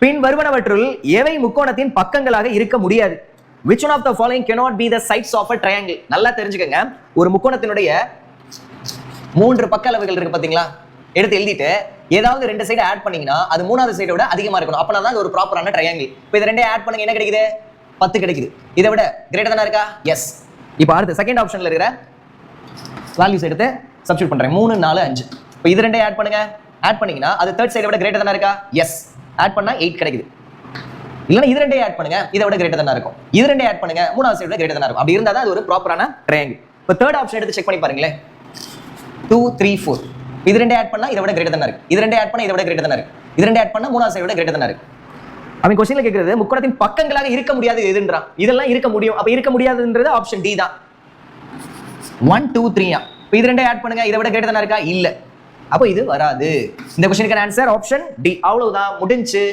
பின் வருவனவற்றுள் எவை முக்கோணத்தின் பக்கங்களாக இருக்க முடியாது? which one of the following cannot be the sides of a triangle? நல்லா தெரிஞ்சுக்கங்க. ஒரு முக்கோணத்தினுடைய 3 பக்க அளவுகள் இருக்கு பாத்தீங்களா, எடுத்து எழுதிட்டு ஏதாவது 2 சைடு ஆட் பண்ணீங்கன்னா அது 3வது சைடை விட அதிகமா இருக்கணும். அப்பனா தான் அது ஒரு ப்ராப்பரான ட்ரையாங்கிள். இப்போ இது ரெண்டையும் ஆட் பண்ணுங்க, என்ன கிடைக்குது? 10 கிடைக்குது. இதை விட கிரேட்டர் தானே இருக்கா? எஸ். இப்போ அடுத்து செகண்ட் ஆப்ஷன்ல இருக்கிற வேல்யூஸ் எடுத்து சப்ஸ்டிட்யூட் பண்றேன். 3 4 5. இப்போ இது ரெண்டையும் ஆட் பண்ணுங்க. ஆட் பண்ணீங்கன்னா அது தேர்ட் சைடை விட கிரேட்டர் தானே இருக்கா? எஸ். ஆட் பண்ணா 8 கிடைக்குது. இல்லைன்னா இது ரெண்டையும் ஆட் பண்ணுங்க, இதை விட கிரேட்டர் தானே இருக்கும். இது ரெண்டையும் ஆட் பண்ணுங்க, 3வது சைடு விட கிரேட்டர் தானே இருக்கும். அப்படி இருந்தா தான் அது ஒரு ப்ராப்பரான ட்ரையாங்கிள். இப்போ தேர்ட் ஆப்ஷன் எடுத்து செக் பண்ணி பாருங்களேன். 2 3 4. இது ரெண்டையும் ஆட் பண்ணா இதை விட கிரேட்டர் தானே இருக்கு. இது ரெண்டையும் ஆட் பண்ணா இதை விட கிரேட்டர் தானே இருக்கு. இது ரெண்டையும் ஆட் பண்ணா 3வது சைடு விட கிரேட்டர் தானே இருக்கு. அவன் क्वेश्चनல கேக்குறது முக்கோணத்தின் பக்கங்களாக இருக்க முடியாது எதுன்றான். இதெல்லாம் இருக்க முடியும். அப்ப இருக்க முடியாதுன்றது ஆப்ஷன் டி தான். 1 2 3 ஆ. இப்போ இது ரெண்டையும் ஆட் பண்ணுங்க, இதை விட கிரேட்டர் தானே இருக்கா? இல்ல. அப்போ இது வராது. இந்த क्वेश्चनக்கான ஆன்சர் ஆப்ஷன் டி. அவ்வளவுதான், முடிஞ்சு.